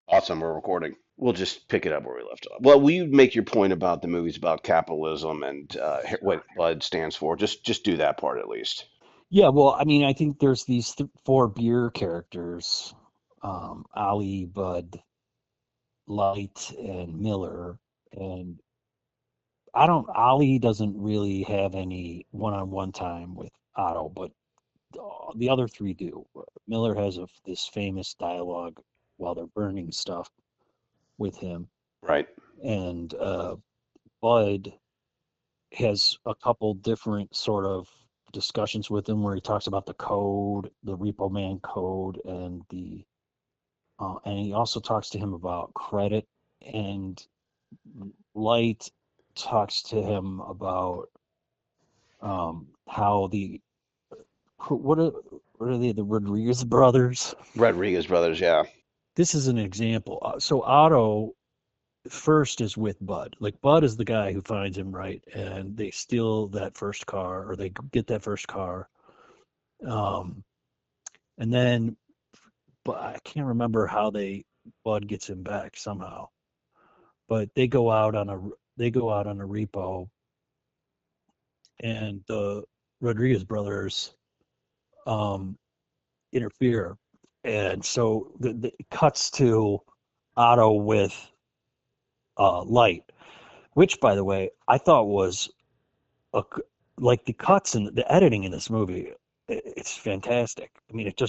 Awesome, we're recording. We'll just pick it up where we left off. Well, will you make your point about the movies about capitalism and what Bud stands for? Just do that part at least. Yeah, well, I mean, I think there's these four beer characters, Ali, Bud, Light, and Miller. And Ali doesn't really have any one-on-one time with Otto, but the other three do. Miller has this famous dialogue while they're burning stuff with him, Right. and Bud has a couple different sort of discussions with him where he talks about the code, the Repo Man code, and he also talks to him about credit, and Light talks to him about how what are what are they, the Rodriguez brothers? Rodriguez brothers, yeah. This is an example. So Otto first is with Bud. Like Bud is the guy who finds him, right, and they steal that first car, or they get that first car. Um, and then, but I can't remember how Bud gets him back somehow. But they go out on a repo, and the Rodriguez brothers um, interfere, and so it cuts to Otto with Light, which, by the way, I thought was a, like the cuts and the editing in this movie. It's fantastic. I mean, it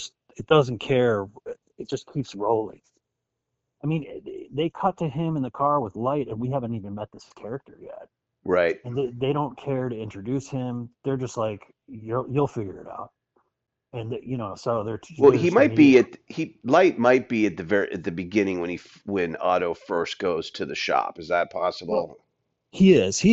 doesn't care. It just keeps rolling. I mean, they cut to him in the car with Light, and we haven't even met this character yet. Right. And they don't care to introduce him. They're just like, you'll figure it out. And so Well, they're he just trying might to get. be at he Light might be at the beginning when when Otto first goes to the shop. Is that Well, possible? he is.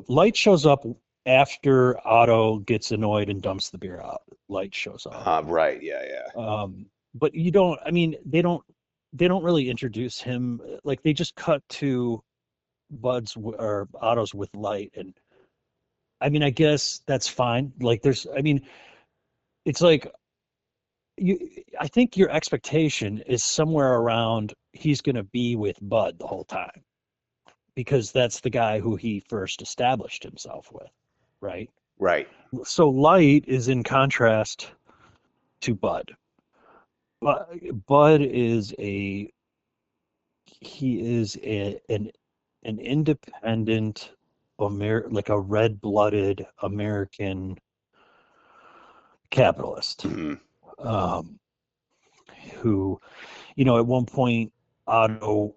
Light shows up after Otto gets annoyed and dumps the beer out. Light shows up. Right. Yeah. Yeah. But you don't. I mean, they don't really introduce him. Like they just cut to or Otto's with Light, and I mean, I guess that's fine. Like I mean, it's like you. I think your expectation is somewhere around he's going to be with Bud the whole time because that's the guy who he first established himself with, right? Right. So Light is in contrast to Bud. Bud is an independent like a red-blooded American capitalist, Hmm. um, who, at one point, Otto,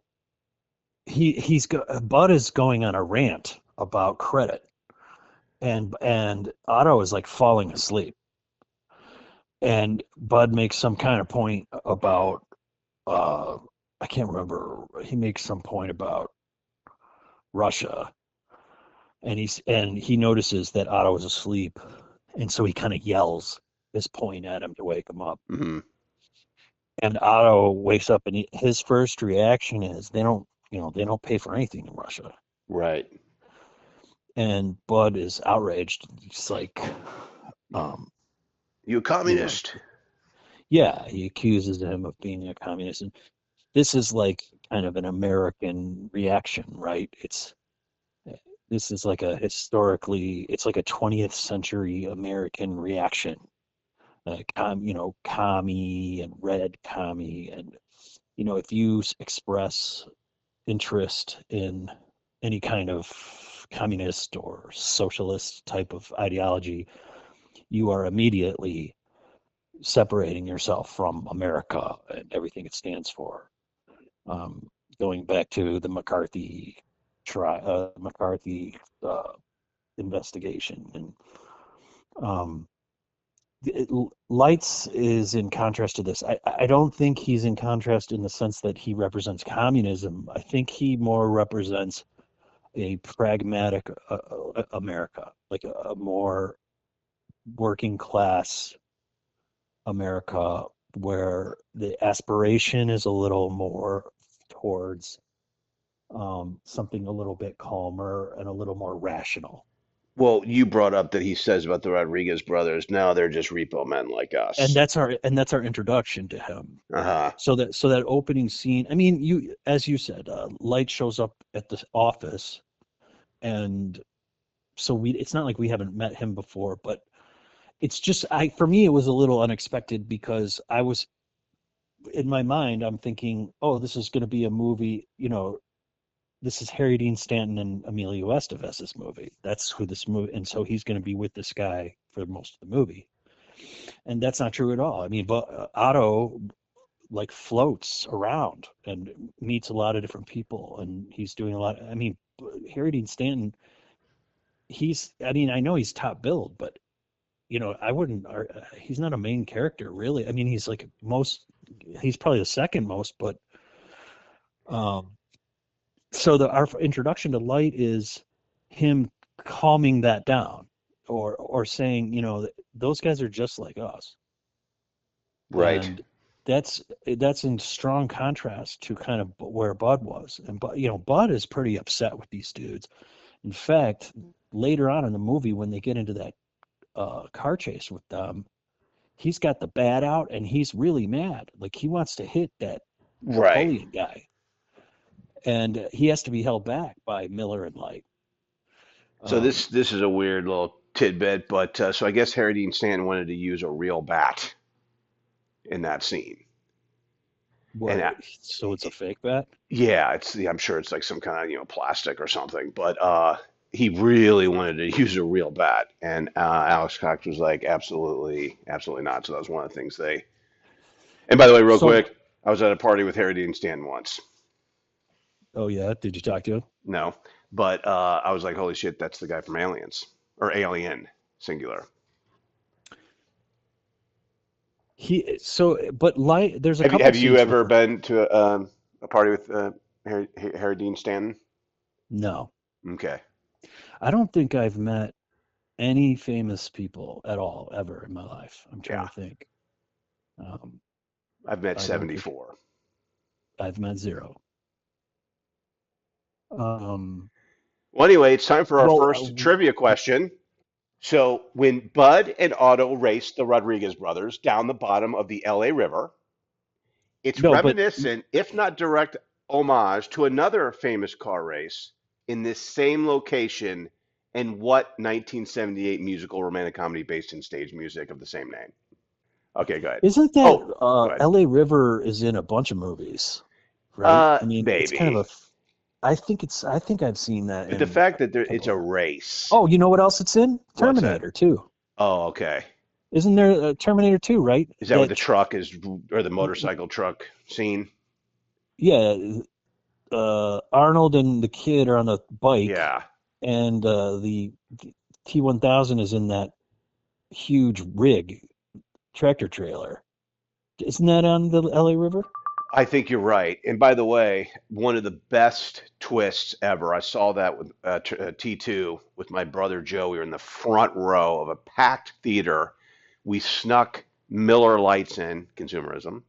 Bud is going on a rant about credit, and Otto is like falling asleep, and Bud makes some kind of point about, uh, I can't remember. He makes some point about Russia, and he notices that Otto is asleep, and so he kind of yells this point at him to wake him up. Hmm. And Otto wakes up, and his first reaction is they don't pay for anything in Russia. Right. And Bud is outraged. He's like, um, You a you know, communist? yeah, he accuses him of being a communist. And this is like kind of an American reaction, right? This is like it's like a 20th century American reaction. Commie and red commie, and if you express interest in any kind of communist or socialist type of ideology, you are immediately separating yourself from America and everything it stands for. Um, Going back to the McCarthy investigation, and um, Lights is in contrast to this. I don't think he's in contrast in the sense that he represents communism. I think he more represents a pragmatic America, like a more working class America, where the aspiration is a little more towards something a little bit calmer and a little more rational. Well, you brought up that he says about the Rodriguez brothers. Now they're just repo men like And us. that's our introduction to him. Uh-huh. So that opening scene, I mean, you as you said, Light shows up at the office, and so we it's not like we haven't met him before, but it's just I for me it was a little unexpected because I was in my mind I'm thinking, oh, this is going to be a movie, this is Harry Dean Stanton and Emilio Estevez's movie. That's who this movie, and so he's going to be with this guy for most of the movie, and that's not true at all. I mean, but Otto like floats around and meets a lot of different people, and he's doing a lot. I mean, Harry Dean Stanton, I mean, I know he's top billed, but I wouldn't. He's not a main character, really. I mean, he's probably the second most, but um, so our introduction to Light is him calming that down, or saying, those guys are just like us, Right. and that's in strong contrast to kind of where Bud was, and Bud is pretty upset with these dudes. In fact, later on in the movie, when they get into that car chase with them, he's got the bat out and he's really mad. Like he wants to hit that Right. bullying guy, and he has to be held back by Miller and Light. So Um, this is a weird little tidbit, but so I guess Harry Dean Stanton wanted to use a real bat in that scene, and what? So it's a fake bat? yeah, I'm sure it's like some kind of plastic or something, but he really wanted to use a real bat, and Alex Cox was like, absolutely, absolutely not. So that was one of the things they. And by the way, real So, quick, I was at a party with Harry Dean Stanton once. oh yeah, did you talk to him? No, but I was like, holy shit, that's the guy from Aliens or Alien, singular. But Light, there's a couple Have you scenes with ever her. been to a party with Harry Dean Stanton? No, Okay, I don't think I've met any famous people at all ever in my life. I'm trying yeah, to think. Um, I've met I don't think 74. I've met zero. Um, Well, anyway, it's time for our well, first trivia question. So, when Bud and Otto raced the Rodriguez brothers down the bottom of the LA River, it's no, but reminiscent, if not direct homage, to another famous car race in this same location and what 1978 musical romantic comedy based in stage music of the same name? Okay, go ahead. isn't that Oh, go ahead. L.A. River is in a bunch of movies, right? I mean, it's kind of Maybe. I think I've seen that But the in fact that a it's couple a of. race. Oh, you know what else it's in? What's that? Terminator 2. Oh, okay. Isn't there a Terminator 2, right? Is that what the truck is, or the motorcycle truck scene? Yeah, Arnold and the kid are on the bike, Yeah. and the T-1000 is in that huge rig tractor trailer. Isn't that on the LA River? I think you're right. And by the way, one of the best twists ever. I saw that with T2 with my brother Joe. We were in the front row of a packed theater. We snuck Miller Lights in, consumerism,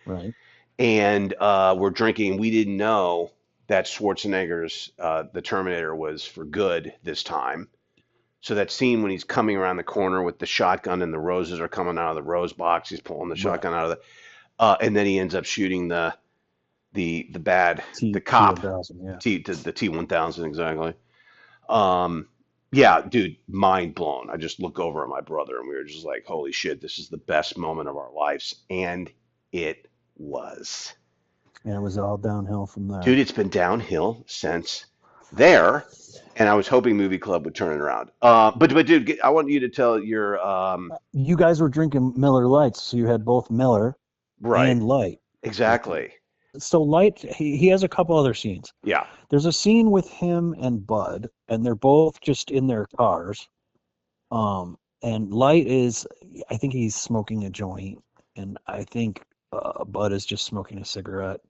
Right. and we're drinking. We didn't know that Schwarzenegger's The Terminator was for good this time. So that scene when he's coming around the corner with the shotgun and the roses are coming out of the rose box, he's pulling the Right. shotgun out of the, and then he ends up shooting the bad the cop T1000, yeah. the T-1000 exactly. Um, yeah, dude, mind blown. I just look over at my brother and we were just like, holy shit, this is the best moment of our lives, and it was. And it was all downhill from Dude, there. it's been downhill since there, and I was hoping Movie Club would turn it around. But dude, I want you to tell your You guys were drinking Miller Lights, so you had both Miller right, and Light with you. exactly. So Light, he has a couple other scenes. Yeah, There's a scene with him and Bud, and they're both just in their cars. And Light is, I think he's smoking a joint, and I think Bud is just smoking a cigarette.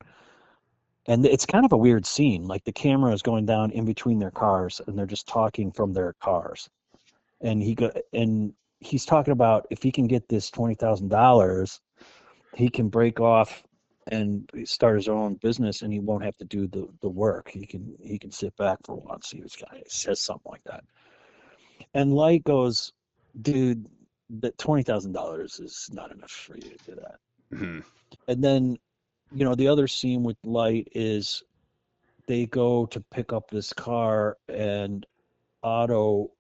And it's kind of a weird scene. Like the camera is going down in between their cars, and they're just talking from their cars. And he's talking about if he can get this $20,000, he can break off and start his own business, and he won't have to do the work. He can sit back for once. He says something like that. And Light goes, dude, that $20,000 is not enough for you to do that. Hmm. And then, the other scene with Light is they go to pick up this car, and Otto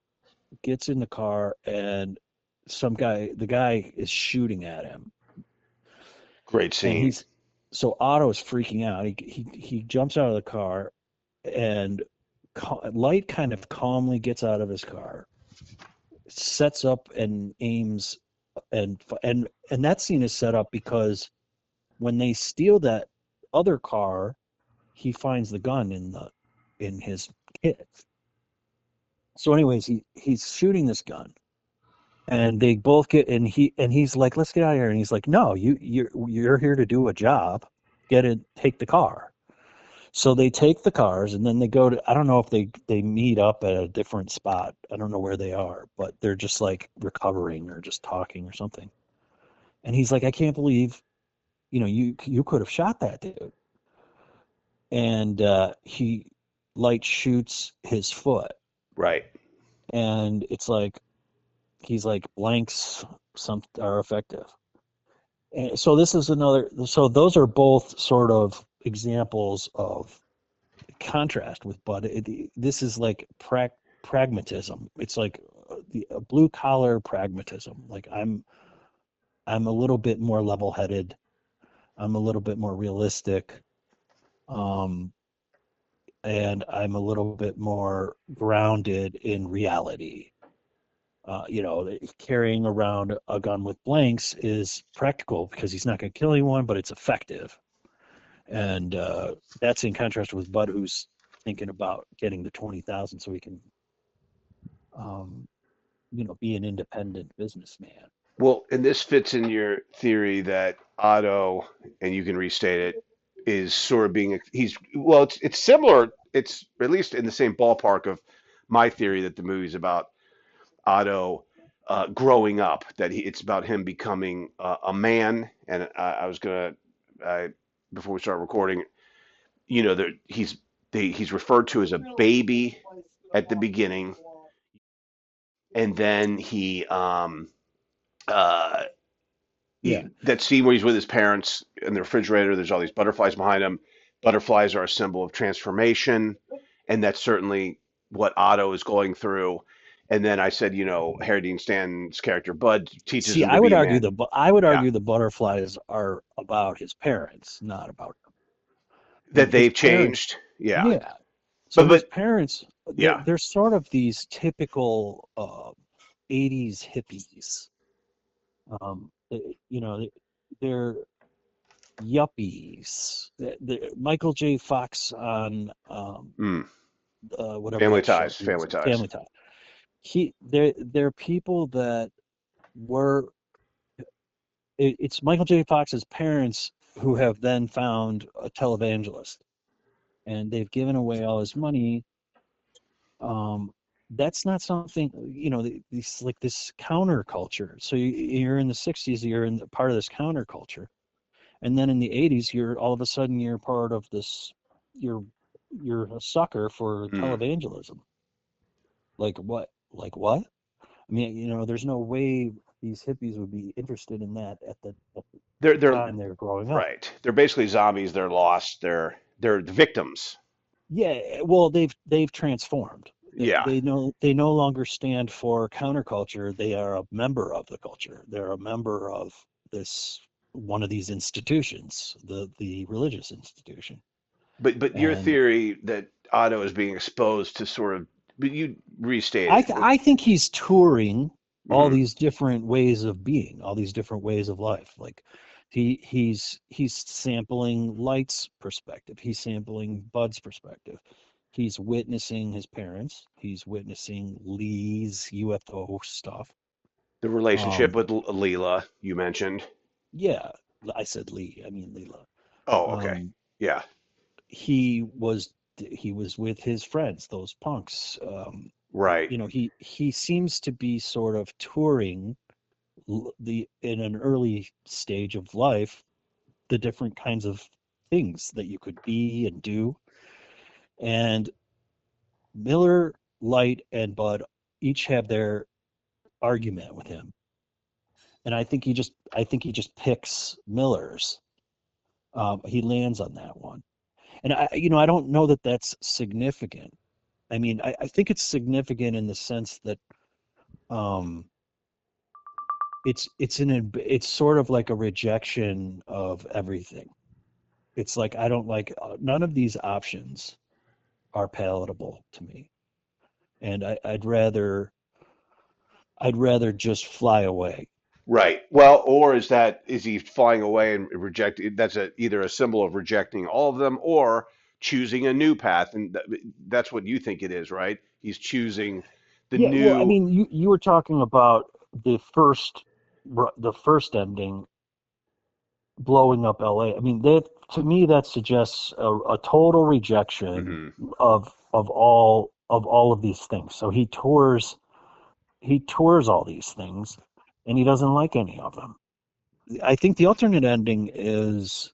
gets in the car, and the guy is shooting at him, Great and scene. so Otto is freaking out. He jumps out of the car, and Light kind of calmly gets out of his car, sets up and aims, and that scene is set up because when they steal that other car, he finds the gun in his kit. So, anyways, he's shooting this gun, and they both get, and he's like, "Let's get out of here," and he's like, "No, you're here to do a job. Get it, take the car." So they take the cars, and then they go to, I don't know if they meet up at a different spot. I don't know where they are, but they're just like recovering or just talking or something. And he's like, "I can't believe, you could have shot that dude." And he Light shoots his foot, Right. and it's like he's like, blanks some are effective. And so this is another. So those are both sort of examples of contrast with Bud. This is like pragmatism. It's like the blue collar pragmatism. Like I'm a little bit more level headed. I'm a little bit more realistic. Um, and I'm a little bit more grounded in reality. Carrying around a gun with blanks is practical because he's not going to kill anyone, but it's effective. And that's in contrast with Bud, who's thinking about getting the 20,000 so he can, um, be an independent businessman. Well, and this fits in your theory that Otto, and you can restate it, is sort of being he's well, it's similar. It's at least in the same ballpark of my theory that the movie's about Otto growing up. That it's about him becoming a man. And I was gonna before we start recording, that he's referred to as a baby at the beginning, and then uh, Yeah. that scene where he's with his parents in the refrigerator. There's all these butterflies behind him. Butterflies are a symbol of transformation, and that's certainly what Otto is going through. And then I said, Harry Dean Stanton's character Bud teaches See, him to be a man. I would Yeah, argue the butterflies are about his parents, not about him. that His they've parents. changed. Yeah, Yeah. So his but parents, yeah, they're sort of these typical 80s hippies. They're yuppies. Michael J. Fox on mm, whatever family that show ties, he was family in, ties. Family Tie. They're people that were. It's Michael J. Fox's parents who have then found a televangelist, and they've given away all his money. Um, that's not something, this like this counterculture. So you're in the 60s, you're in part of this counterculture, and then in the 80s, you're all of a sudden you're part of this. You're you're a sucker for Mm. televangelism. Like what? Like what? I mean, there's no way these hippies would be interested in that at the They're time they were growing up. right. They're basically zombies. They're lost. They're the victims. Yeah, well, they've transformed. Yeah. They no longer stand for counterculture. They are a member of the culture. They're a member of this one of these institutions, the religious institution. But your And theory that Otto is being exposed to sort of, but you restated. I think he's touring all Mm-hmm. these different ways of being, all these different ways of life. Like he's sampling Light's perspective. He's sampling Bud's perspective. He's witnessing his parents. He's witnessing Lee's UFO stuff. The relationship Um, with Leela you mentioned. yeah, I said Lee. I mean Leela. Oh, okay. Um, Yeah. he was he was with his friends, those punks. Right. He seems to be sort of touring the in an early stage of life the different kinds of things that you could be and do. And Miller, Light, and Bud each have their argument with him, and I think he just picks Miller's. He lands on that one, and I don't know that that's significant. I mean, I think it's significant in the sense that um, it's sort of like a rejection of everything. It's like I don't like none of these options are palatable to me, and I'd rather just fly away. Right. Well, or is he flying away and rejecting? That's either a symbol of rejecting all of them or choosing a new path, and that's what you think it is, right? He's choosing the Yeah, well, I new. mean, you were talking about the first the first ending blowing up LA. I mean, that to me that suggests a total rejection Mhm. of all of these things. So he tours all these things, and he doesn't like any of them. I think the alternate ending is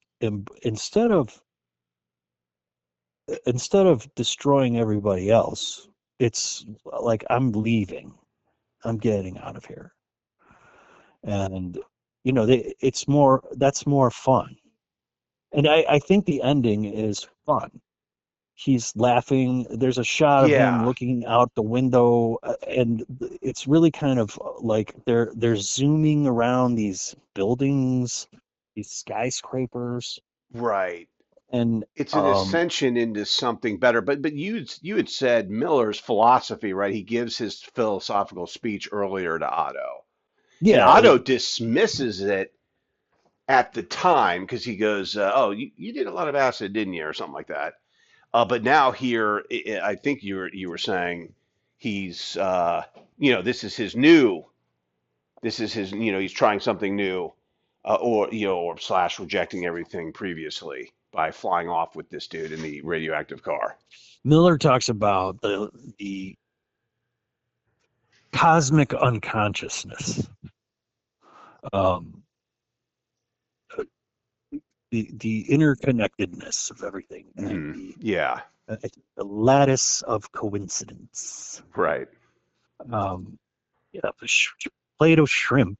instead of destroying everybody else, it's like I'm leaving. I'm getting out of here. And it's more that's more fun. And I think the ending is fun. He's laughing. There's a shot of him Yeah. looking out the window, and it's really kind of like they're zooming around these buildings, these skyscrapers, Right. and It's an ascension into something better. But you had said Miller's philosophy, right? He gives his philosophical speech earlier to Otto, and yeah, Otto dismisses it at the time because he goes, "Oh, you did a lot of acid, didn't you?" or something like that. But now here, I think you were saying he's this is his new. This is his he's trying something new, or slash rejecting everything previously by flying off with this dude in the radioactive car. Miller talks about the cosmic unconsciousness, um, the interconnectedness of everything, and Yeah, the lattice of coincidence. right. Um, yeah, the plate of shrimp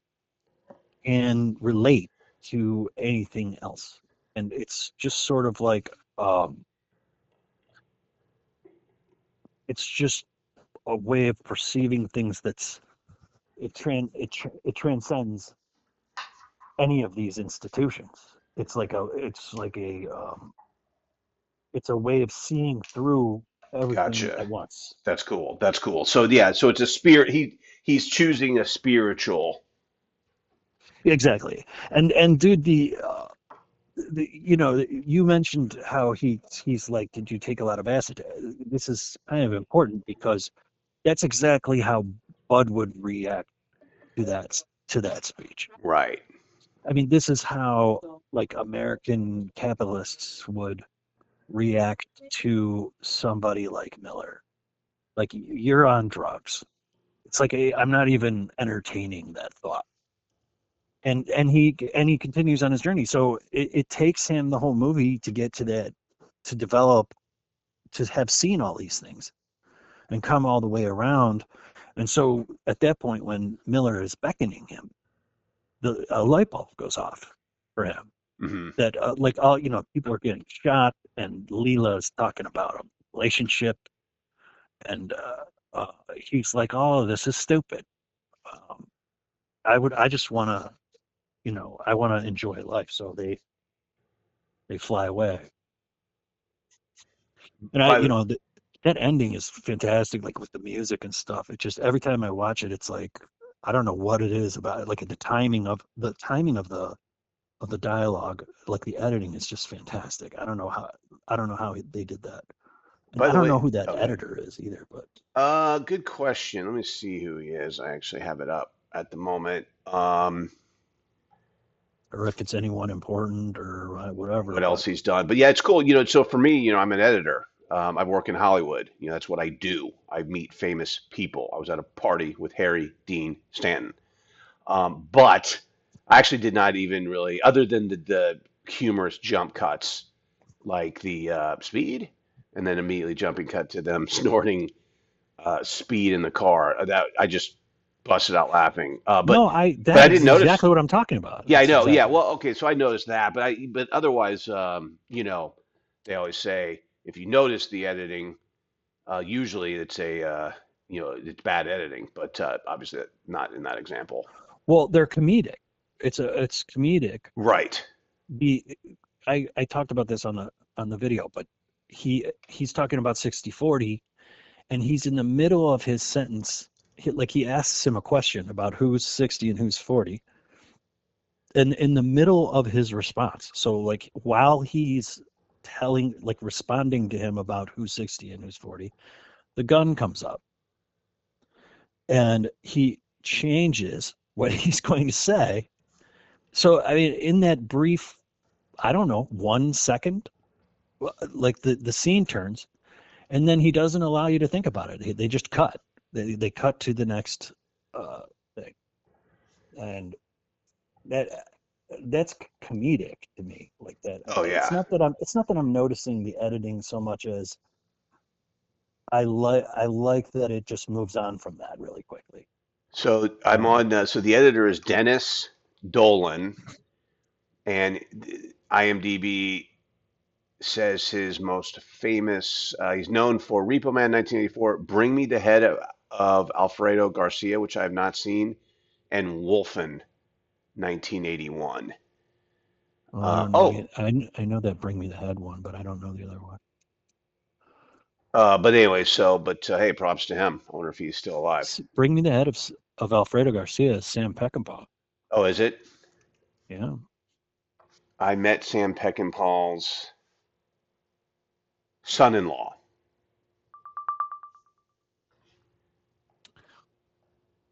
can relate to anything else, and it's just sort of like it's just a way of perceiving things that's it transcends any of these institutions. It's a way of seeing through everything Gotcha. at once. That's cool. That's cool. So yeah, so it's a spirit. He's choosing a spiritual. Exactly. And dude, you mentioned how he's like, did you take a lot of acid? This is kind of important because that's exactly how Bud would react to that speech. Right. I mean, this is how like American capitalists would react to somebody like Miller. Like you're on drugs. It's like I'm not even entertaining that thought. And he continues on his journey. So it takes him the whole movie to get to that to develop to have seen all these things and come all the way around. And so at that point, when Miller is beckoning him, the a light bulb goes off for him. Hmm. That like all people are getting shot, and Leila is talking about a relationship, and he's like, "Oh, this is stupid. Um, I just want to, I want to enjoy life." So they fly away, and By the that ending is fantastic, like with the music and stuff. It just every time I watch it, it's like I don't know what it is about it. Like the timing of the dialogue, like the editing is just fantastic. I don't know how they did that, and by I the don't way, know who that okay. editor is either. But Good question. Let me see who he is. I actually have it up at the moment. or if it's anyone important or whatever. What else But he's done. But yeah, it's cool. So for me, I'm an editor. I work in Hollywood. That's what I do. I meet famous people. I was at a party with Harry Dean Stanton. But I actually did not even really, other than the humorous jump cuts, like the speed, and then immediately jumping cut to them snorting speed in the car. That I just busted out laughing. No, But that I is didn't notice. exactly what I'm talking about. Yeah, I That's know. Yeah, exactly. well, okay, so I noticed that, but otherwise, they always say if you notice the editing, usually it's bad editing, but obviously not in that example. Well, they're comedic. It's comedic. Right. The I talked about this on the video, but he's talking about 60/40, and he's in the middle of his sentence. He asks him a question about who's 60 and who's 40, and in the middle of his response. So like while he's responding to him about who's 60 and who's 40, the gun comes up, and he changes what he's going to say. So I mean, in that brief, I don't know, 1 second, like the scene turns, and then he doesn't allow you to think about it. They just cut. They cut to the next uh, thing, and that that's comedic to me. Like that. Oh It's yeah. not that I'm noticing the editing so much as I like that it just moves on from that really quickly. So I'm Um, on. So the editor is Dennis Dolan, and IMDb says his most famous. He's known for Repo Man 1984, Bring Me the Head of Alfredo Garcia, which I have not seen, and Wolfen 1981. I don't know. Oh, I know that Bring Me the Head one, but I don't know the other one. but anyway, hey, props to him. I wonder if he's still alive. Bring Me the Head of Alfredo Garcia is Sam Peckinpah. Oh, is it? Yeah. I met Sam Peckinpah's son-in-law.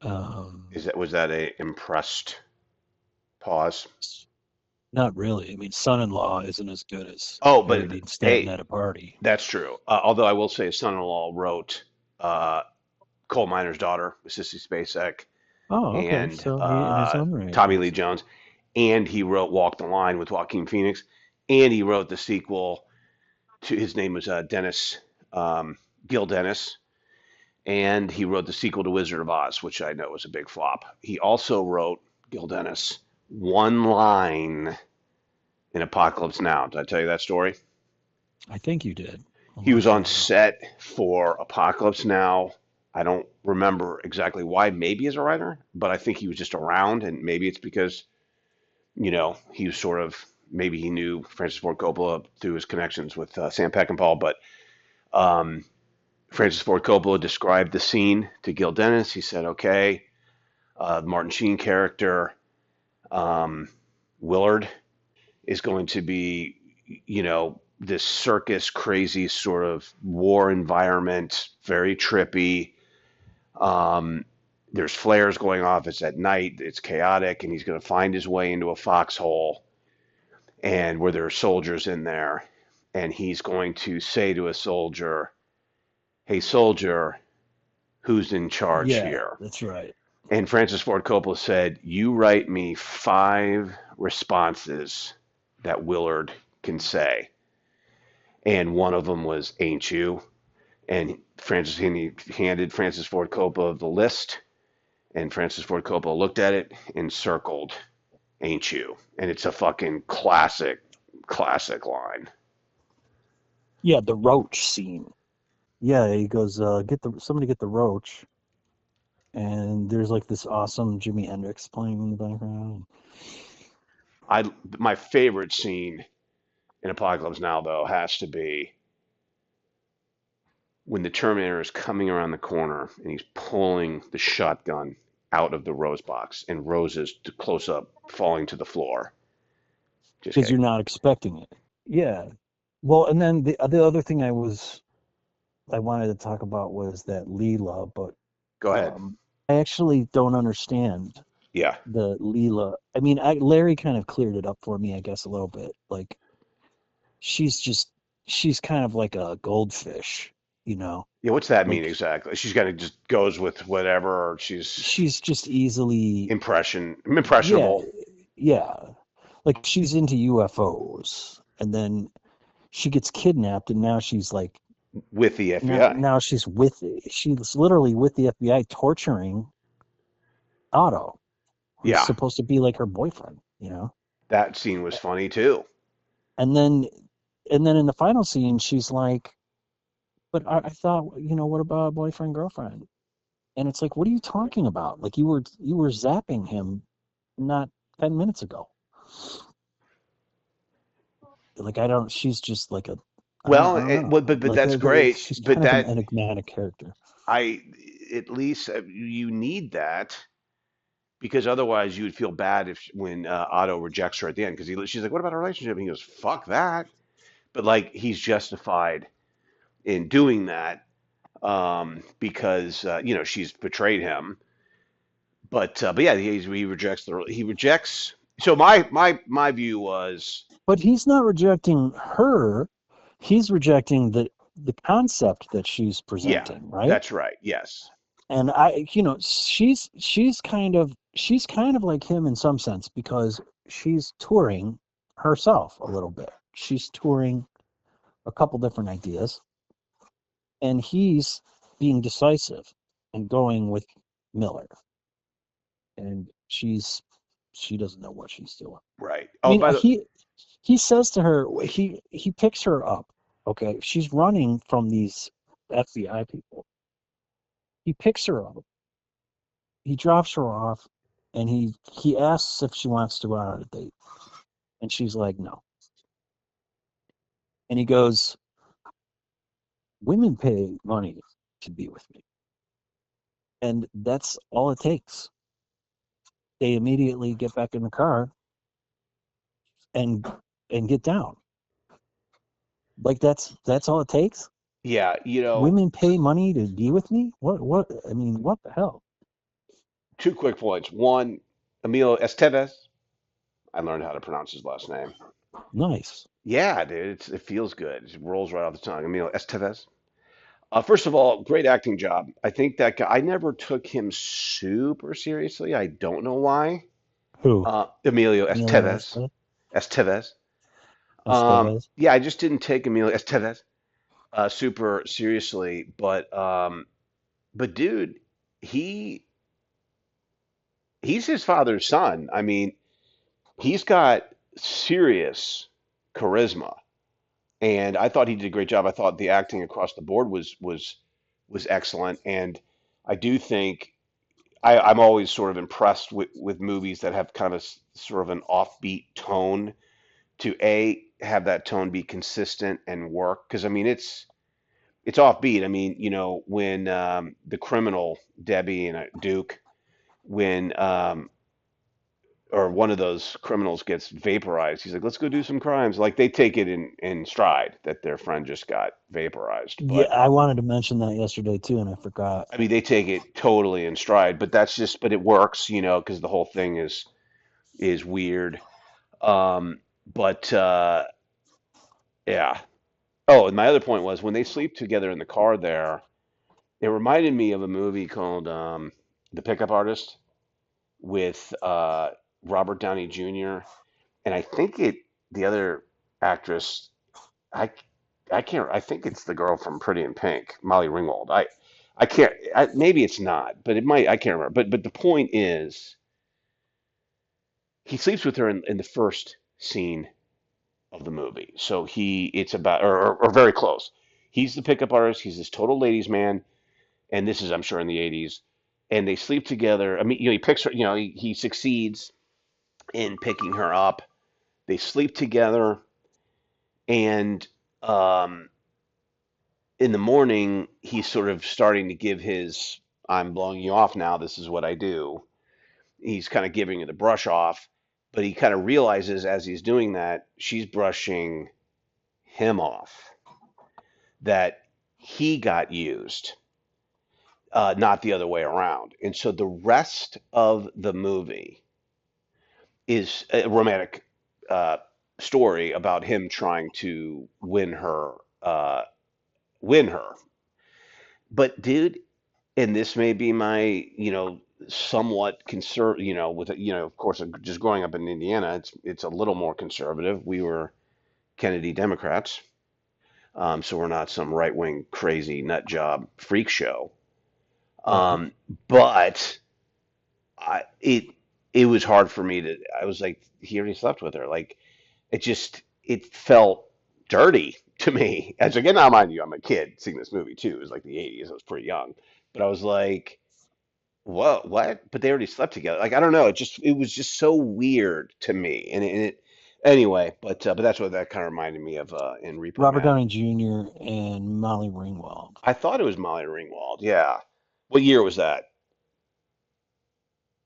Um, Was that a impressed pause? Not really. I mean, son-in-law isn't as good as Oh, Harry but Dean Stanton hey, at a party. that's true. Although I will say his son-in-law wrote uh, Coal Miner's Daughter with Sissy Spacek Oh, okay. and So he, in his own right, Tommy Lee he's Jones, and he wrote Walk the Line with Joaquin Phoenix, and he wrote the sequel to his name was Dennis Gil Dennis, and he wrote the sequel to Wizard of Oz, which I know was a big flop. He also wrote Gil Dennis one line in Apocalypse Now. Did I tell you that story? I think you did a He long was on time ago. set for Apocalypse Now. I don't remember exactly why, maybe as a writer, but I think he was just around, and maybe it's because, he was sort of, maybe he knew Francis Ford Coppola through his connections with Sam Peckinpah, but um, Francis Ford Coppola described the scene to Gil Dennis. He said, okay, Martin Sheen character, um, Willard, is going to be, this circus crazy sort of war environment, very trippy. Um, there's flares going off. It's at night. It's chaotic, and he's going to find his way into a foxhole, and where there are soldiers in there, and he's going to say to a soldier, "Hey, soldier, who's in charge Yeah, here?" that's right. And Francis Ford Coppola said, "You write me 5 responses that Willard can say." And one of them was "Ain't you?" And he handed Francis Ford Coppola the list, and Francis Ford Coppola looked at it and circled "Ain't you?" And it's a fucking classic line. Yeah, the roach scene. Yeah, he goes, get the roach, and there's like this awesome Jimi Hendrix playing in the background. I My favorite scene in Apocalypse Now though has to be when the Terminator is coming around the corner and he's pulling the shotgun out of the Rose box, and Rose is close up falling to the floor. Just Because kidding. you're not expecting it. Yeah. Well, and then the other thing I wanted to talk about was that Leela, but Go ahead. I actually don't understand Yeah. the Leela. I mean, Larry kind of cleared it up for me, I guess, a little bit. Like she's just she's kind of like a goldfish, you know. Yeah. What's that mean Like exactly? She's kind of just goes with whatever. Or she's she's just easily, yeah, impressionable. yeah. Like she's into UFOs, and then she gets kidnapped, and now she's like with the Now, FBI. now she's literally with the FBI torturing Otto, who's Yeah, supposed to be like her boyfriend, you know? that scene was funny too. And then and then in the final scene, she's like, "But I thought, what about boyfriend girlfriend?" And it's like, "What are you talking about? Like you were zapping him not 10 minutes ago." Like I don't. She's just like a. I don't know. But Like that's great. she's But kind of an that enigmatic character. I at least you need that because otherwise you would feel bad if when Otto rejects her at the end because she's like, "What about our relationship?" And he goes, "Fuck that." But like he's justified in doing that because she's betrayed him. But yeah, he rejects he rejects. So my view was But he's not rejecting her. He's rejecting the concept that she's yeah, presenting, right? that's right. Yes, And she's kind of like him in some sense because she's touring herself a little bit. She's touring a couple different ideas, and he's being decisive and going with Miller, and she doesn't know what she's doing. right. I Oh, mean, by the he says to her, he picks her up. Okay, she's running from these FBI people. He picks her up, he drops her off, and he asks if she wants to go out on a date, and she's like, no. And he goes, women pay money to be with me, and that's all it takes. They immediately get back in the car and get down. Like that's all it takes. yeah, Women pay money to be with me. What? I mean, what the hell? two quick points. One, Emilio Estevez. I learned how to pronounce his last name. Nice. Yeah, dude, it feels good. It rolls right off the tongue. Emilio Estevez. First of all, great acting job. I think that guy, I never took him super seriously. I don't know why. Who? Emilio Emilio Estevez. Estevez. Estevez. Estevez. Yeah, I just didn't take Emilio Estevez super seriously. But dude, he he's his father's son. I mean, he's got serious charisma, and I thought he did a great job. I thought the acting across the board was excellent, and I do think I'm always sort of impressed with movies that have kind of sort of an offbeat tone to a have that tone be consistent and work because I mean it's offbeat. I mean when the criminal Debbie and Duke when or one of those criminals gets vaporized. He's like, let's go do some crimes. Like they take it in stride that their friend just got vaporized. Yeah, But I wanted to mention that yesterday too, and I forgot. I mean, they take it totally in stride. But but it works, because the whole thing is weird. But yeah. Oh, and my other point was when they sleep together in the car there, it reminded me of a movie called The Pickup Artist with Robert Downey Jr. And I think the other actress I I can't. I think it's the girl from Pretty in Pink, Molly Ringwald. I can't. Maybe it's not, but it might. I can't remember. But the point is, he sleeps with her in the first scene of the movie. So it's about or very close. He's the pickup artist. He's this total ladies' man, and this is I'm sure in the '80s. And they sleep together. I mean, he picks her. He succeeds in picking her up. They sleep together, and um, in the morning, he's sort of starting to give his I'm blowing you off now. This is what I do. He's kind of giving her the brush off, but he kind of realizes as he's doing that, she's brushing him off, that he got used, not the other way around. And so the rest of the movie is a romantic uh, story about him trying to uh, win her. But dude, and this may be my, somewhat conservative, with, of course, just growing up in Indiana, it's a little more conservative. We were Kennedy Democrats. So we're not some right wing crazy nut job freak show. Right. Um, but I, it was hard for me to. I was like, he already slept with her. Like it felt dirty to me. As again, now mind you, I'm a kid seeing this movie too. It was like the '80s. I was pretty young, but I was like, whoa, what? But they already slept together. Like I don't know. It was just so weird to me. And it anyway. But that's what that kind of reminded me of in Repo Robert Man. Downey Jr. and Molly Ringwald. I thought it was Molly Ringwald. Yeah. What year was that?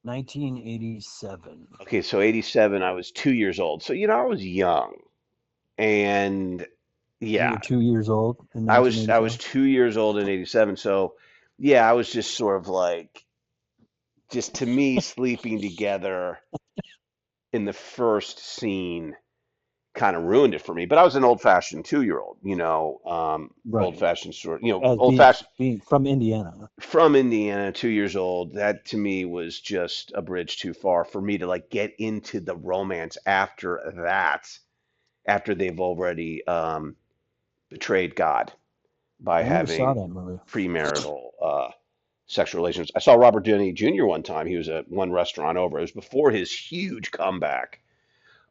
1987. Okay, so '87. I was 2 years old. So I was young, and You yeah, were 2 years old in I was 1987. 2 years old in '87. So yeah, I was just sort of like just to me sleeping together in the first scene kind of ruined it for me. But I was an old-fashioned 2-year-old, Right. old-fashioned sort, As old-fashioned being from Indiana. from Indiana, 2 years old. That to me was just a bridge too far for me to like get into the romance after that, after they've already betrayed God by I never saw having that movie. premarital sexual relations. I saw Robert Downey Jr. one time. He was at one restaurant over. It was before his huge comeback.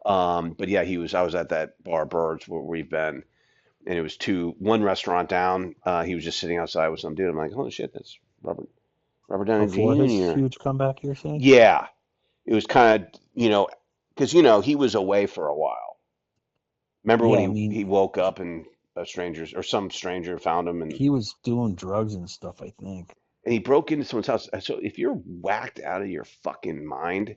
But yeah, he was. I was at that bar, Birds, where we've been, and it was one restaurant down. He was just sitting outside with some dude. I'm like, holy shit, that's Robert Downey Before his Jr. huge comeback, you're saying? Yeah, it was kind of because he was away for a while. Remember when Yeah, I he mean, woke up and a stranger's or some stranger found him and he was doing drugs and stuff, I think. he broke into someone's house. So if you're whacked out of your fucking mind,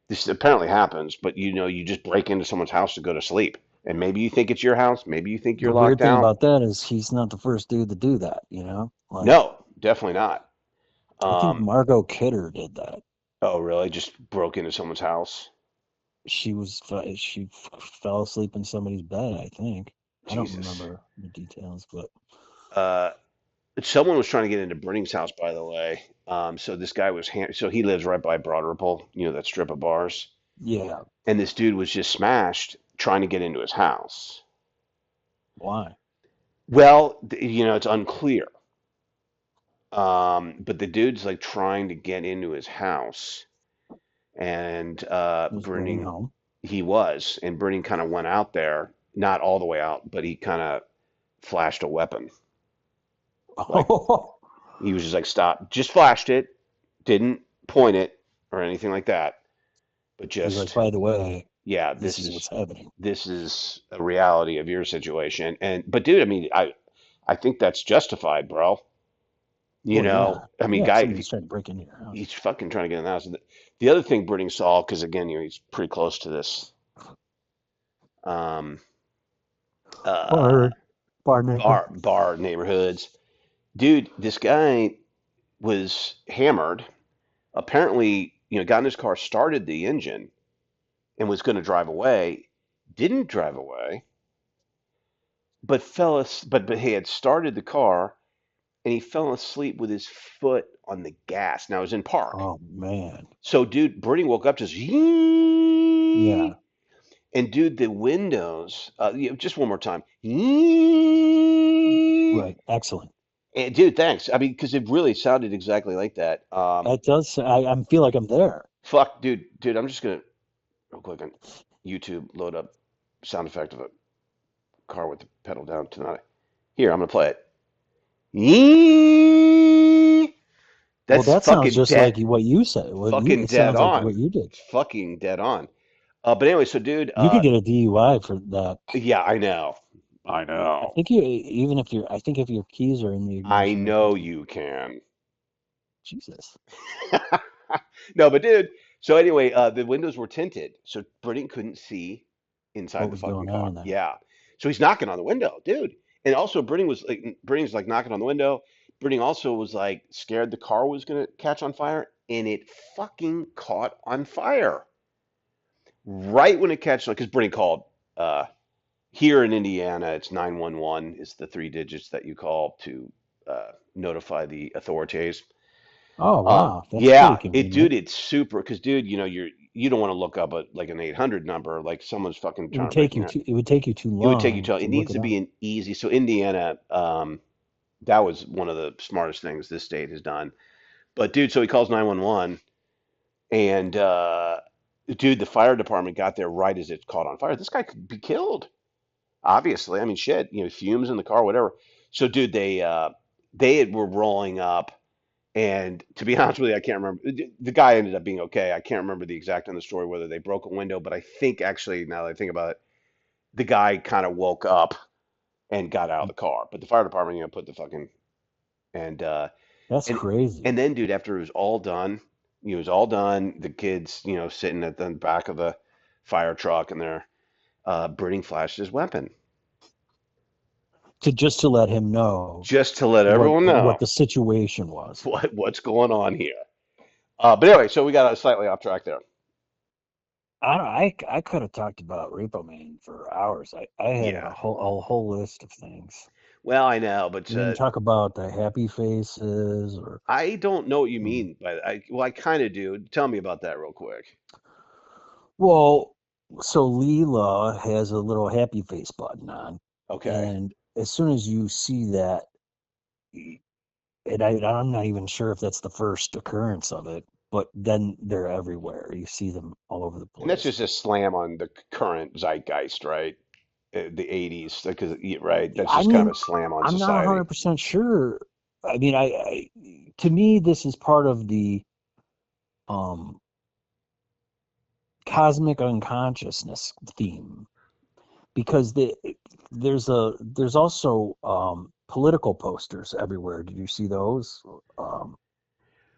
this apparently happens, but you just break into someone's house to go to sleep. And maybe you think it's your house, maybe you think The you're weird locked thing out. about that is he's not the first dude to do that, you know? Like, No, definitely not. I think Um, Margot Kidder did that. oh, really? Just broke into someone's house? She fell asleep in somebody's bed, I think. I don't Jesus. remember the details, but Uh, someone was trying to get into Brinning's house, by the way. So this guy so he lives right by Broad Ripple, that strip of bars. yeah, And this dude was just smashed trying to get into his house. why? Well, it's unclear. But the dude's like trying to get into his house, and Was Brittany Brenning, home? he was, and Brenning kind of went out there, not all the way out, but he kind of flashed a weapon. Like Oh, he was just like, stop, just flashed it, didn't point it or anything like that, but he's like, just, by the way, yeah, this is what's happening. this is a reality of your situation. But dude, I mean, I think that's justified, bro. Well, yeah, I mean, yeah. If guy, if somebody's trying to break into your house, he's fucking trying to get in the house. The other thing Britting saw, because again, he's pretty close to this um, uh, bar, bar neighborhood. bar neighborhoods. Dude, this guy was hammered. Apparently, got in his car, started the engine, and was going to drive away. Didn't drive away, but he had started the car and he fell asleep with his foot on the gas. Now it was in park. Oh man, So, dude, Bernie woke up just, yeah, and dude, the windows, just one more time. right, excellent. And dude, thanks. I mean, because it really sounded exactly like that. That does. I feel like I'm there. Fuck, dude, I'm just gonna real quick on YouTube load up sound effect of a car with the pedal down tonight. Here, I'm gonna play it. Well, That's that sounds fucking just like dead, what you said. fucking It dead sounds like on. what you did. It's fucking dead on. But anyway, so dude, You could get a DUI for that. yeah, I know. I I know. think you even if I think if your keys are in the I ignition, you know can. you can. Jesus, No, but dude. So anyway, the windows were tinted, so Britting couldn't see inside what the was fucking going car. on there? Yeah. So he's knocking on the window, dude. And also, Britting's like knocking on the window. Britting also was like scared the car was gonna catch on fire, and it fucking caught on fire right when it catches on. Because Britting called. Uh, Here in Indiana, it's 911 is the three digits that you call to notify the authorities. Oh wow, that's pretty Yeah, dude, convenient. it's super because, dude, you don't want to look up like an 800 number, like someone's fucking It would trying to take break in you your. too. It would take you too It would take you long till. to It look needs it to up. be an easy. So Indiana, that was one of the smartest things this state has done. But dude, so he calls 911, and dude, the fire department got there right as it caught on fire. This guy could be killed. Obviously, I mean, shit, fumes in the car, whatever. So, dude, were rolling up, and to be honest with you, I can't remember. The guy ended up being okay. I can't remember the exact end of the story, whether they broke a window, but I think actually, now that I think about it, the guy kind of woke up and got out of the car. But the fire department, put the fucking and That's and crazy. and then, dude, after it was all done, it was all done. The kids, sitting at the back of the fire truck, and they're Brining flashed his weapon To let him know just to let what everyone what know the situation was. what's going on here. But anyway, so we got slightly off track there. I could have talked about Repo Man for hours. I had Yeah. a whole list of things. Well, I know, but We didn't talk about the happy faces or I don't know what you um, mean by that. I kind of do. Tell me about that real quick. well, so Leila has a little happy face button on, Okay. and as soon as you see that, and I'm not even sure if that's the first occurrence of it, but then they're everywhere. You see them all over the And that's place. just a slam on the current zeitgeist, right? The 80s, because, right? That's I just kind of mean, a slam on I'm not society. 100% sure. I mean, to me, this is part of the um, cosmic unconsciousness theme because there's also political posters everywhere. Did you see those? Um,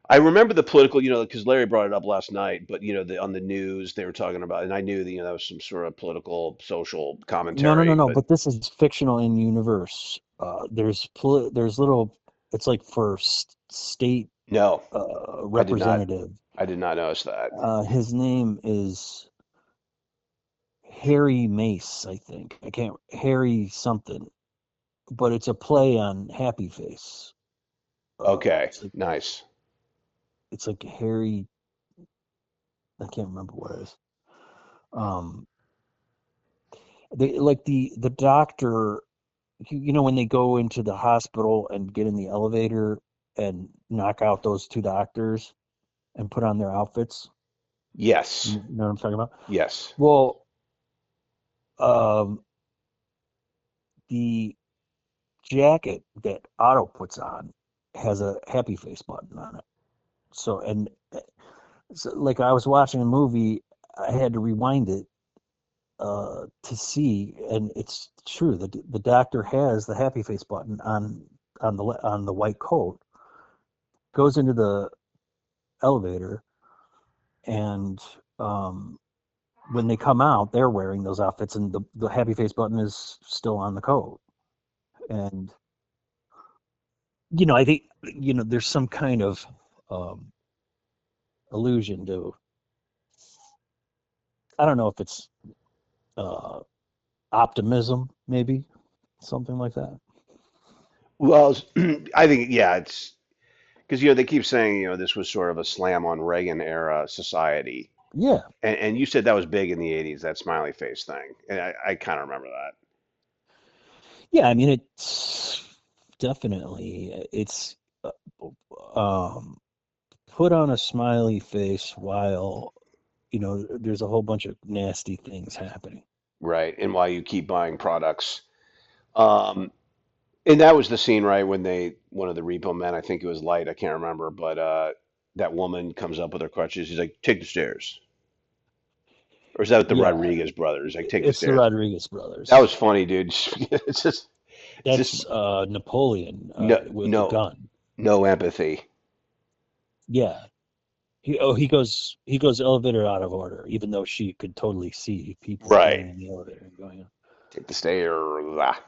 I remember the political, because Larry brought it up last night, but on the news they were talking about, and I knew that that was some sort of political, social commentary, no. but But this is fictional in universe. There's little. It's like for state no, I did not. representative. I did not notice that. His name is Harry Mace, I think. I can't Harry something, but it's a play on Happy Face. Okay, It's like nice. Harry. I can't remember what it is. Um, they like the doctor. When they go into the hospital and get in the elevator and knock out those two doctors and put on their outfits. Yes, You know what I'm talking about? yes. Well, um, the jacket that Otto puts on has a happy face button on it. So, and so, like I was watching a movie, I had to rewind it to see, and it's true. The doctor has the happy face button on the white coat. Goes into the elevator, and um, when they come out, they're wearing those outfits, and the happy face button is still on the coat. And I think there's some kind of um, allusion to. I don't know if it's uh, optimism, maybe something like that. Well, I think yeah, it's because they keep saying this was sort of a slam on Reagan era society, Yeah, and you said that was big in the 80s, that smiley face thing, and I kind of remember that. yeah. I mean, it's uh, um, put on a smiley face while there's a whole bunch of nasty things happening. Right, and why you keep buying products. Um, and that was the scene, right, when one of the repo men, I think it was Light, I can't remember, but that woman comes up with her crutches. He's like, "Take the stairs," or is that the Yeah, Rodriguez brothers? Like, take the it's the stairs. Rodriguez That brothers. was funny, dude. It's just That's Napoleon no, with the no, gun. no empathy. Yeah, he goes elevator out of order, even though she could totally see people Right. getting in the elevator and going up. Take the stairs. Ah.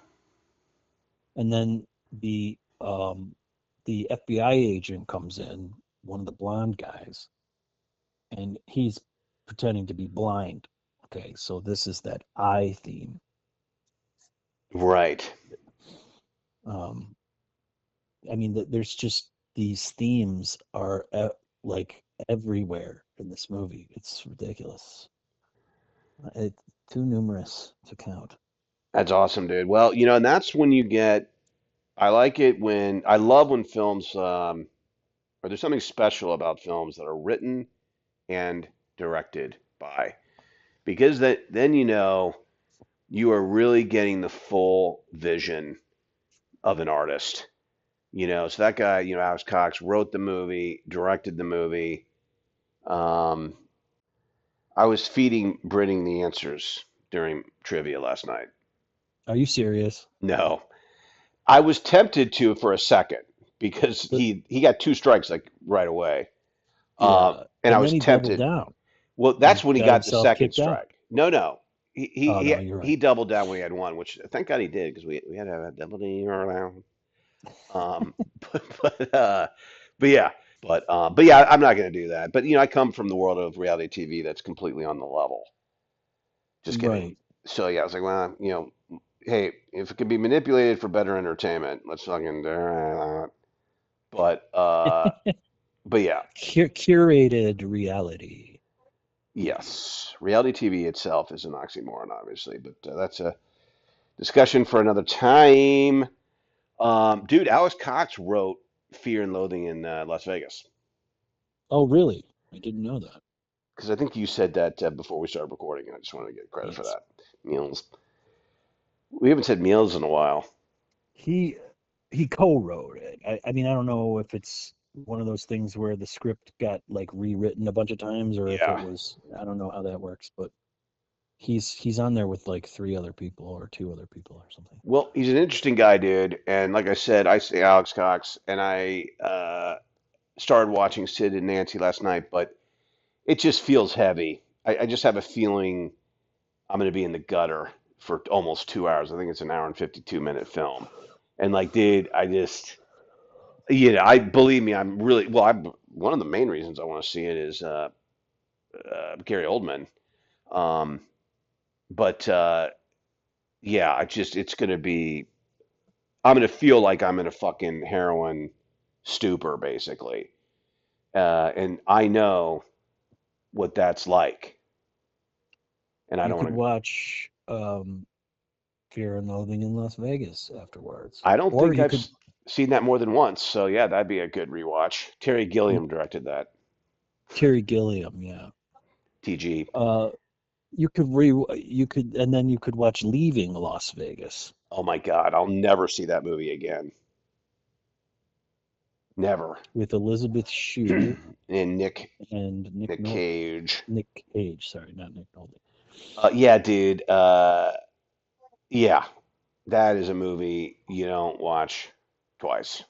And then the FBI agent comes in, one of the blonde guys, and he's pretending to be blind. Okay, so this is that eye theme. Right. Um, I mean, there's just these themes are like everywhere in this movie. It's ridiculous. It's too numerous to count. That's awesome, dude. Well, and that's when you get. I love when films, or there's something special about films that are written and directed by, because then you are really getting the full vision of an artist. So that guy, Alex Cox wrote the movie, directed the movie. Um, I was feeding Brining the answers during trivia last night. Are you serious? No, I was tempted to for a second because The, he got two strikes like right away, yeah, and I and then was he doubled tempted. down. Well, He that's when he got got the himself second kicked out. strike. No, no, he he Oh he, no, you're he right. doubled down when he had one, which thank God he did because we had to have a double D around. Um, but but yeah, but yeah, I'm not going to do that. But I come from the world of reality TV that's completely on the level. Just kidding. Right. So yeah, I was like, well, hey, if it can be manipulated for better entertainment, let's fucking do that. But but yeah, Curated reality TV. yes, reality TV itself is an oxymoron, obviously, but that's a discussion for another time. Dude, Alex Cox wrote Fear and Loathing in Las Vegas Oh, really? I didn't know that. because I think you said that before we started recording, and I just wanted to get credit for Yes. that. Meals. We haven't said meals in a while. He he co-wrote it. I mean, I don't know if it's one of those things where the script got like rewritten a bunch of times or if it Yeah. was, I don't know how that works, but he's on there with like three other people or two other people or something. Well, he's an interesting guy, dude. And like I said, I say Alex Cox, and I started watching Sid and Nancy last night, but it just feels heavy. I just have a feeling I'm going to be in the gutter for almost 2 hours. I think it's an hour and 52-minute film. And like, dude, I believe me, I'm really well. I'm one of the main reasons I want to see it is Gary Oldman. Um, but yeah, it's going to be. I'm going to feel like I'm in a fucking heroin stupor, basically. And I know what that's like, and I You don't could want to. watch Fear and Loathing in Las Vegas afterwards. I don't Or think you I've could seen that more than once. So yeah, that'd be a good rewatch. Terry you Gilliam directed that. Terry Gilliam, yeah. TG. Uh you could and then you could watch Leaving Las Vegas Oh my God, I'll never see that movie again. Never. with Elizabeth Shue And and Nick Cage. Nick Cage, sorry, not Nick Nolte. Yeah, dude. Yeah, that is a movie you don't watch twice.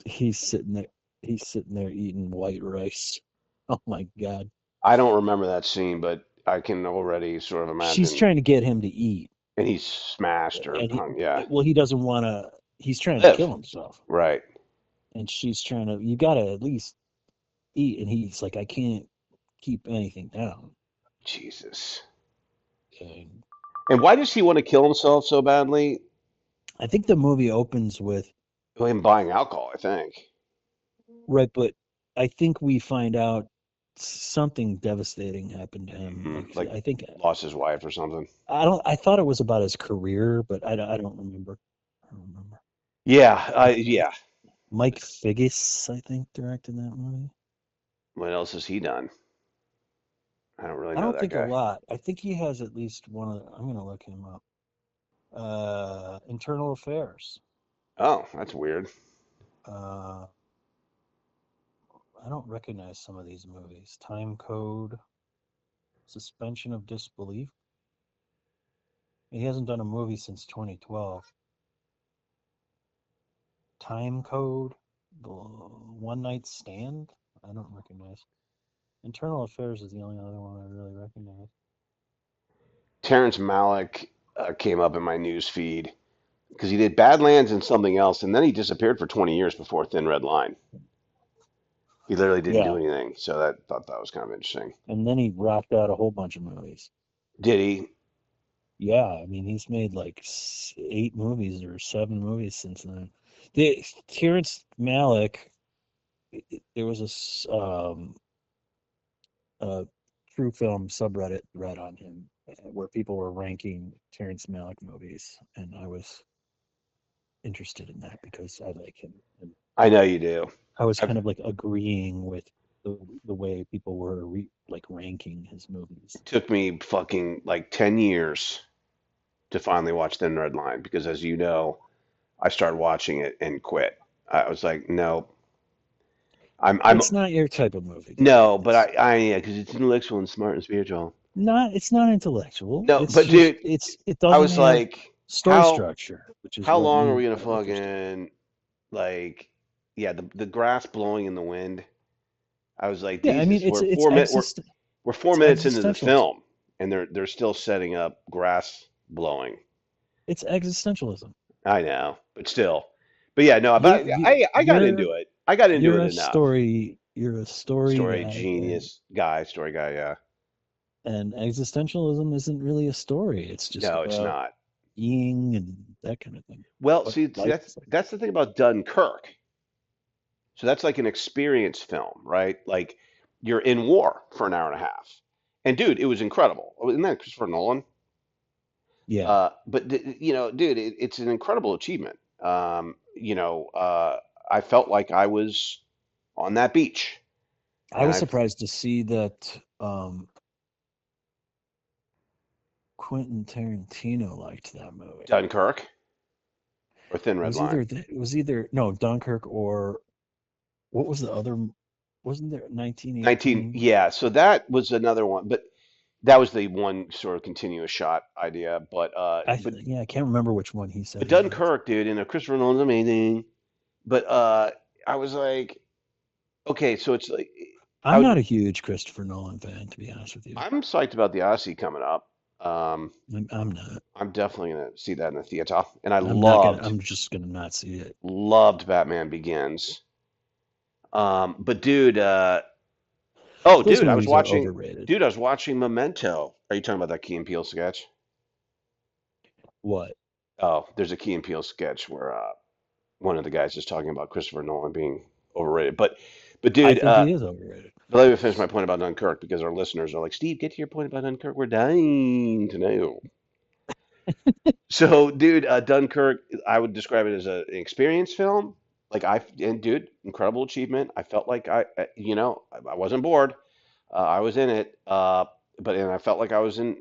He's sitting there he's sitting there eating white rice. Oh my God. I don't remember that scene, but I can already sort of She's imagine. trying to get him to eat. And he's smashed or And hung. Yeah, he doesn't want to, he's trying to live. kill himself. Right. And she's trying to, you got to at least eat. And he's like, I can't keep anything down. Jesus. And And why does he want to kill himself so badly? I think the movie opens with, Well, him buying alcohol, I think. right, but I think we find out something devastating happened to him. Like I think, lost his wife or something. I thought it was about his career, but I don't remember. I don't remember. Yeah, It's yeah. Mike Figgis, I think, directed that movie. What else has he done? I don't really I know don't that think a guy. lot. I think he has at least one of I'm gonna look him up. Internal Affairs. Oh, that's weird. Uh, I don't recognize some of these movies. Time Code, Suspension of Disbelief. He hasn't done a movie since 2012. Time Code, The One Night Stand. I don't recognize. Internal Affairs is the only other one I really recognize. Terrence Malick came up in my news feed because he did Badlands and something else, and then he disappeared for 20 years before Thin Red Line. He literally didn't do Yeah, anything, so that thought that was kind of interesting. and then he rocked out a whole bunch of movies. Did he? Yeah, I mean he's made like eight movies or seven movies since then. The Terrence Malick, there was a a true film subreddit thread on him where people were ranking Terrence Malick movies, and I was interested in that because I like him, and I know you do. I was I've, kind of like agreeing with the way people were like ranking his movies. it took me fucking like 10 years to finally watch Thin Red Line because, as you know, I started watching it and quit. I was like, no, I'm It's not your type of movie, dude. no, but It's yeah, because it's intellectual and smart and spiritual. not. It's not intellectual. No, It's but just dude, it I doesn't was have like, story how structure, which is how what long are we you gonna are interested fucking like, yeah, the grass blowing in the wind. I was like, in. Yeah, I mean Jesus, it's we're it's 4 minutes into the existentialism. film, and they're still setting up grass blowing. It's existentialism. I know, but still, but yeah, no, You're but you, I got into you're it. I got into it enough. you're a story Story guy, genius guy, story guy, yeah. and existentialism isn't really a story. It's just No, it's about not. being and that kind of thing. Well, What see, life is like. that's the thing about Dunkirk. So that's like an experience film, right? Like you're in war for an hour and a half. And dude, it was incredible. Isn't that Christopher Nolan? Yeah, But you know, dude, it's an incredible achievement. I felt like I was on that beach, I and was I surprised to see that Quentin Tarantino liked that movie. Dunkirk or Thin It Red was Line. it was either no Dunkirk or what was the other? Wasn't there 19, 1918? yeah. So that was another one, but that was the one sort of continuous shot idea. Yeah, I can't remember which one he said But he liked. Dunkirk, dude, and Christopher Nolan's amazing. But I was like, okay, so it's like I I'm was not a huge Christopher Nolan fan, to be honest with you. I'm psyched about the Odyssey coming up. Um, I'm not. I'm definitely gonna see that in the theater, and I I'm not gonna. loved I'm just gonna not see it. loved Batman Begins. But dude, oh Those dude, movies are overrated. I was watching Memento. Are you talking about that Key and Peele sketch? What? Oh, there's a Key and Peele sketch where one of the guys is talking about Christopher Nolan being overrated. But I dude, think he is overrated. but let me finish my point about Dunkirk because our listeners are like, Steve, get to your point about Dunkirk. We're dying to know. So, dude, Dunkirk, I would describe it as an experience film. And dude, incredible achievement. I felt like I wasn't bored. I was in it. And I felt like I was in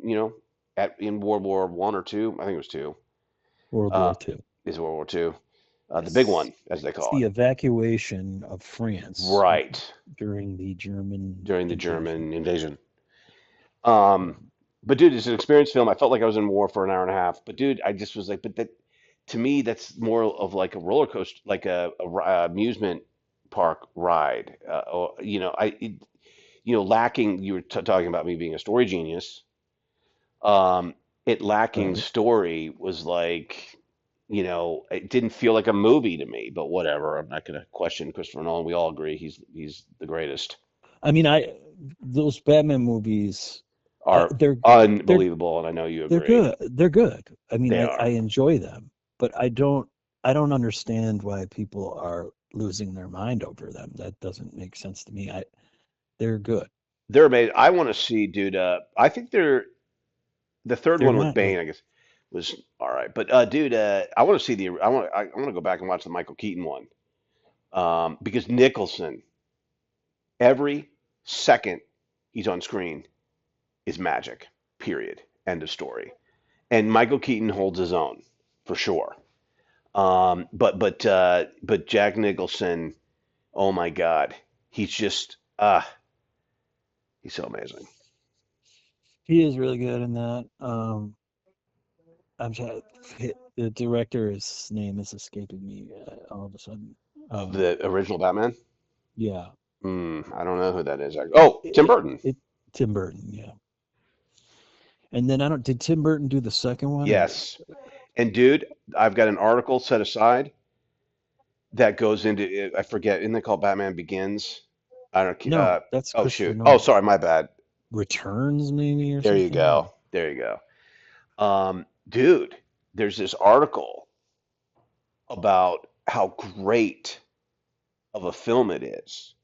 World War One or two. I think it was two. World Uh, War II. is World War Two, the big Yes, one, as they it's call the it. evacuation of France Right. during the German During the invasion. German invasion. Yeah. Um, but dude, it's an experience film. I felt like I was in war for an hour and a half. But dude, I just was like, but that to me, that's more of like a roller coaster, like amusement park ride. Lacking. You were talking about me being a story genius. Um, it lacking Right. story was like, it didn't feel like a movie to me. But whatever. I'm not gonna question Christopher Nolan. We all agree he's the greatest. I mean, I those Batman movies, Are they're unbelievable, and I know you they're agree. good. They're good. I mean, They I are. enjoy them, but I don't understand why people are losing their mind over them. That doesn't make sense to me. They're good. They're amazing. I want to see, dude. I think the third They're one with not Bane, good. I guess, was all right. But dude, I want to see I want to go back and watch the Michael Keaton one. Because Nicholson, every second he's on screen is magic. Period. End of story. And Michael Keaton holds his own for sure. But Jack Nicholson, oh my God, he's just he's so amazing. He is really good in that. I'm trying. The director's name is escaping me all of a sudden. Of Um, the original Batman. yeah, I don't know who that is. Oh, Tim Burton. it Tim Burton. Yeah, and then I don't. Did Tim Burton do the second one or? Yes. And dude, I've got an article set aside that goes into I forget. Isn't it called Batman Begins? I don't. No, that's Oh Christopher shoot. Oh, Nolan. sorry, my bad. Returns maybe or There you something. go. There you go. Dude, there's this article about how great of a film it is,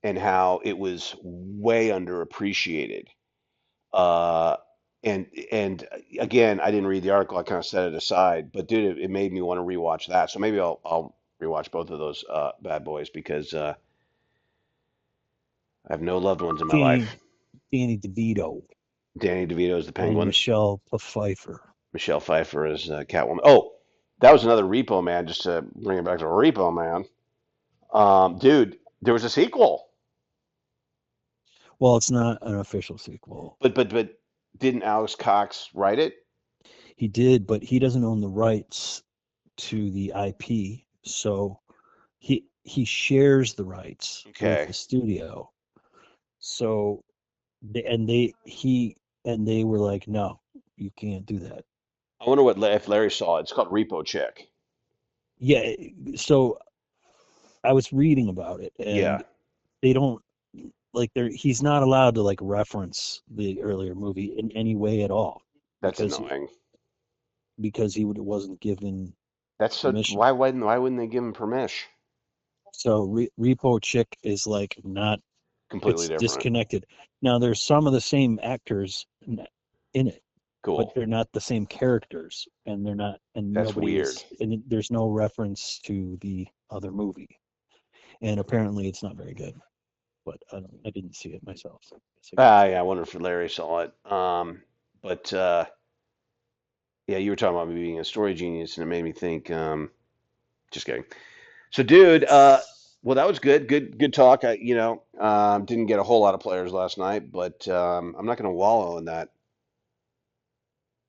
and how it was way underappreciated. Uh, and again, I didn't read the article. I kind of set it aside, but dude, it made me want to rewatch that. So maybe I'll rewatch both of those bad boys because I have no loved ones in my Danny life. Danny DeVito Danny DeVito is the and Penguin. Michelle Pfeiffer. Michelle Pfeiffer is Catwoman. Oh, that was another Repo Man. Just to bring it back to Repo Man, dude, there was a sequel, Well, it's not an official sequel. but didn't Alex Cox write it? He did, but he doesn't own the rights to the IP, so he shares the rights with Okay, the studio. So they were like, no, you can't do that. I wonder what if Larry saw it. It's called Repo Chick. Yeah, so I was reading about it, Yeah, and they don't like they're he's not allowed to like reference the earlier movie in any way at all that's because annoying. he wasn't given That's so. permission. Why wouldn't they give him permission? So Repo Chick is like not Completely it's different. disconnected. Now there's some of the same actors in it, but Cool. they're not the same characters, and That's weird. there's no reference to the other movie, and apparently it's not very good. But I didn't see it myself, so I guess I can't Ah, say yeah. I that. wonder if Larry saw it. But yeah, you were talking about me being a story genius, and it made me think. Just kidding. So, dude, well, that was good. Good talk. Didn't get a whole lot of players last night, but I'm not going to wallow in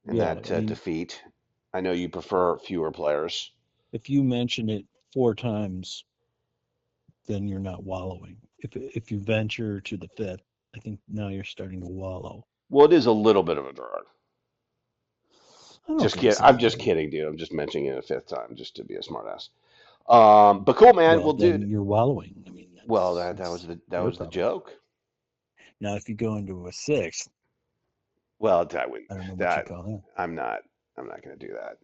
Yeah, that I mean, defeat. I know you prefer fewer players. if you mention it 4 times, then you're not wallowing. If you venture to the fifth, I think now you're starting to wallow. Well, it is a little bit of a drag. I don't Just think kid. it's I'm that just big. kidding, dude. I'm just mentioning it a fifth time just to be a smartass. But cool, man. Well, Well, then dude. you're wallowing. I mean, Well, that's that your was the problem. joke. Now, if you go into a sixth, Well, that would I don't know what you that call that. I'm not I'm not going to do that.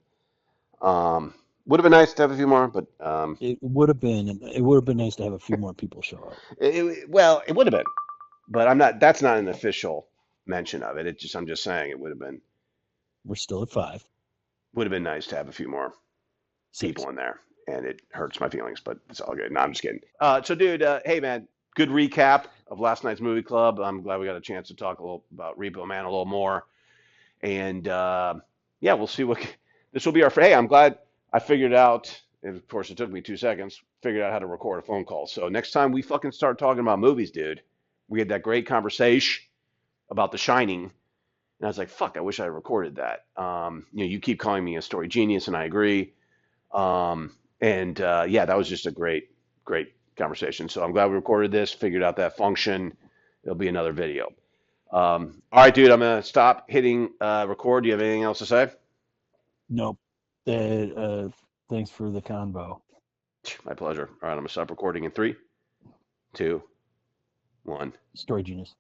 Would have been nice to have a few more, but It would have been nice to have a few more people show up. well, it would have been. But I'm not. That's not an official mention of it. It just I'm just saying it We're still at five, would have been nice to have a few more six. people in there, and it hurts my feelings, but it's all good. No, I'm just kidding. So, dude, hey man, good recap of last night's movie club. I'm glad we got a chance to talk a little about Repo Man a little more, and yeah, we'll see what this will be our. Hey, I'm glad I figured out. And of course, it took me 2 seconds. Figured out how to record a phone call. So next time we fucking start talking about movies, dude, we had that great conversation about The Shining. And I was like, fuck, I wish I recorded that. You keep calling me a story genius, and I agree. And yeah, that was just a great conversation. So I'm glad we recorded this, figured out that function. It'll be another video. All right, dude, I'm going to stop hitting record. Do you have anything else to say? Nope. Thanks for the convo. My pleasure. All right, I'm going to stop recording in three, two, one. Story genius.